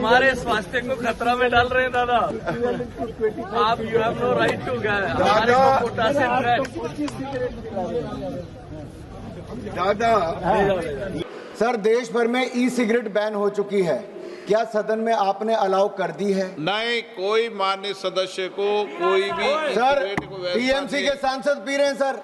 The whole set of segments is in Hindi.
हमारे स्वास्थ्य को खतरा में डाल रहे हैं दादा। आप you have no right to हमारे को पोटासियम दादा सर, देश भर में ई सिगरेट बैन हो चुकी है, क्या सदन में आपने अलाउ कर दी है? नहीं, कोई माननीय सदस्य को कोई भी सर, सिगरेट को वैसा टीएमसी के सांसद पी रहे हैं सर।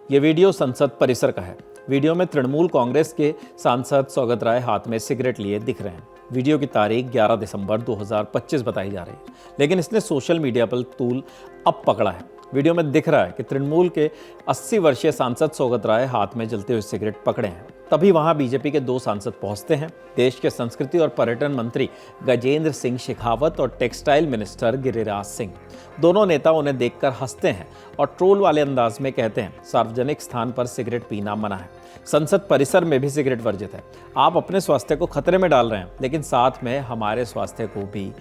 ये वीडियो संसद परिसर का है। वीडियो में तृणमूल कांग्रेस के सांसद सौगत राय हाथ में सिगरेट लिए दिख रहे हैं। वीडियो की तारीख 11 दिसंबर 2025 बताई जा रही है, लेकिन इसने सोशल मीडिया पर तूल अब पकड़ा है। वीडियो में दिख रहा है कि तृणमूल के 80 वर्षीय सांसद सौगत राय हाथ में जलते हुए सिगरेट पकड़े हैं। तभी वहां बीजेपी के 2 सांसद पहुंचते हैं। देश के संस्कृति और पर्यटन मंत्री गजेंद्र सिंह शेखावत और टेक्सटाइल मिनिस्टर गिरिराज सिंह। दोनों नेता उन्हें देखकर हंसते हैं और ट्रोल वाले अंदाज में कहते हैं, सार्वजनिक स्थान पर सिगरेट पीना मना है, संसद परिसर में भी सिगरेट वर्जित है। आप अपने स्वास्थ्य को खतरे में डाल रहे हैं, लेकिन साथ में हमारे स्वास्थ्य को भी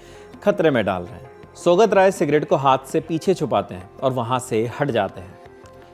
खतरे में डाल रहे हैं। सौगत राय सिगरेट को हाथ से पीछे छुपाते हैं और वहां से हट जाते हैं।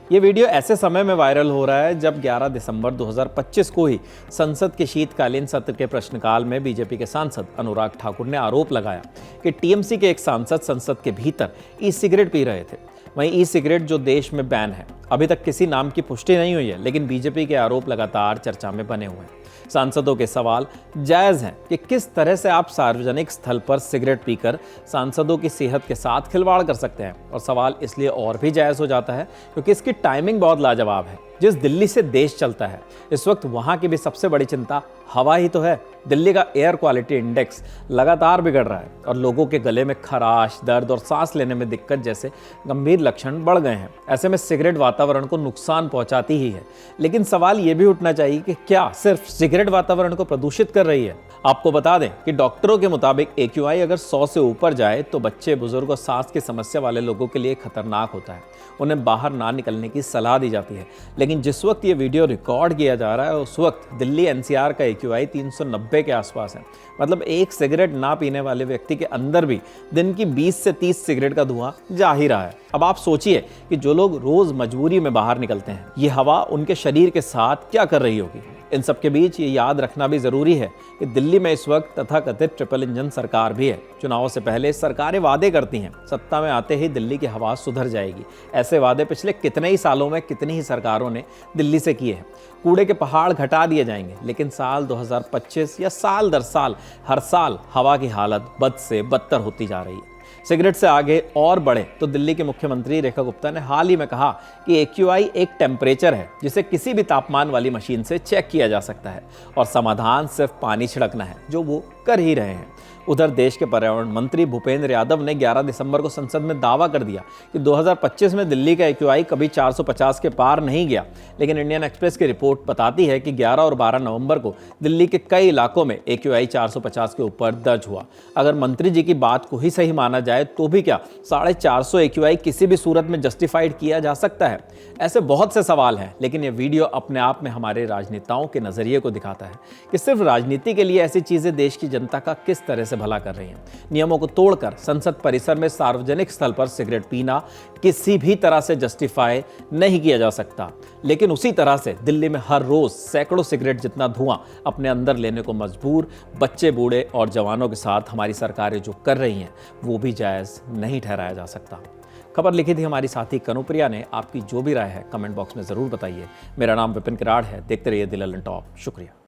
ये वीडियो ऐसे समय में वायरल हो रहा है जब 11 दिसंबर 2025 को ही संसद के शीतकालीन सत्र के प्रश्नकाल में बीजेपी के सांसद अनुराग ठाकुर ने आरोप लगाया कि टीएमसी के एक सांसद संसद के भीतर ई सिगरेट पी रहे थे। वहीं ई सिगरेट जो देश में बैन है, अभी तक किसी नाम की पुष्टि नहीं हुई है, लेकिन बीजेपी के आरोप लगातार चर्चा में बने हुए हैं। सांसदों के सवाल जायज हैं कि किस तरह से आप सार्वजनिक स्थल पर सिगरेट पीकर सांसदों की सेहत के साथ खिलवाड़ कर सकते हैं, और सवाल इसलिए और भी जायज हो जाता है क्योंकि इसकी टाइमिंग बहुत लाजवाब है। जिस दिल्ली से देश चलता है, इस वक्त वहां की भी सबसे बड़ी चिंता हवा ही तो है। दिल्ली का एयर क्वालिटी इंडेक्स लगातार बिगड़ रहा है और लोगों के गले में खराश, दर्द और सांस लेने में दिक्कत जैसे गंभीर लक्षण बढ़ गए हैं। ऐसे में सिगरेट वातावरण को नुकसान पहुंचाती ही है, लेकिन सवाल ये भी उठना चाहिए कि क्या सिर्फ सिगरेट वातावरण को प्रदूषित कर रही है? आपको बता दें कि डॉक्टरों के मुताबिक AQI अगर 100 से ऊपर जाए तो बच्चे, बुजुर्ग और सांस की समस्या वाले लोगों के लिए खतरनाक होता है। उन्हें बाहर ना निकलने की सलाह दी जाती है। लेकिन जिस वक्त ये वीडियो रिकॉर्ड किया जा रहा है, उस वक्त दिल्ली NCR का AQI 390 के आसपास है। मतलब एक सिगरेट ना पीने वाले व्यक्ति के अंदर भी दिन की 20 से 30 सिगरेट का धुआं जा ही रहा है। अब आप सोचिए कि जो लोग रोज मजबूरी में बाहर निकलते हैं, ये हवा उनके शरीर के साथ क्या कर रही होगी। इन सब के बीच ये याद रखना भी जरूरी है कि दिल्ली में इस वक्त तथाकथित ट्रिपल इंजन सरकार भी है। चुनावों से पहले सरकारें वादे करती हैं, सत्ता में आते ही दिल्ली की हवा सुधर जाएगी। ऐसे वादे पिछले कितने ही सालों में कितनी ही सरकारों ने दिल्ली से किए हैं। कूड़े के पहाड़ घटा दिए जाएंगे, लेकिन साल 2025 या साल दर साल हर साल हवा की हालत बद से बदतर होती जा रही है। सिगरेट से आगे और बढ़े तो दिल्ली के मुख्यमंत्री रेखा गुप्ता ने हाल ही में कहा कि AQI एक टेम्परेचर है जिसे किसी भी तापमान वाली मशीन से चेक किया जा सकता है, और समाधान सिर्फ पानी छिड़कना है, जो वो कर ही रहे हैं। उधर देश के पर्यावरण मंत्री भूपेंद्र यादव ने 11 दिसंबर को संसद में दावा कर दिया कि 2025 में दिल्ली का AQI कभी 450 के पार नहीं गया। लेकिन इंडियन एक्सप्रेस की रिपोर्ट बताती है कि 11 और 12 नवंबर को दिल्ली के कई इलाकों में AQI 450 के ऊपर दर्ज हुआ। अगर मंत्री जी की बात को ही सही माना जाए तो भी क्या 450 AQI किसी भी सूरत में जस्टिफाइड किया जा सकता है? ऐसे बहुत से सवाल हैं, लेकिन ये वीडियो अपने आप में हमारे राजनेताओं के नजरिए को दिखाता है कि सिर्फ राजनीति के लिए ऐसी चीजें देश की जनता का किस तरह से भला कर रही हैं। नियमों को तोड़कर संसद परिसर में सार्वजनिक स्थल पर सिगरेट पीना किसी भी तरह से जस्टिफाई नहीं किया जा सकता, लेकिन उसी तरह से दिल्ली में हर रोज सैकड़ों सिगरेट जितना धुआं अपने अंदर लेने को मजबूर बच्चे, बूढ़े और जवानों के साथ हमारी सरकारें जो कर रही हैं, वो भी जायज नहीं ठहराया जा सकता। खबर लिखी थी हमारी साथी कनुप्रिया ने। आपकी जो भी राय है कमेंट बॉक्स में जरूर बताइए। मेरा नाम विपिन किराड़ है। देखते रहिए द ललन टॉप। शुक्रिया।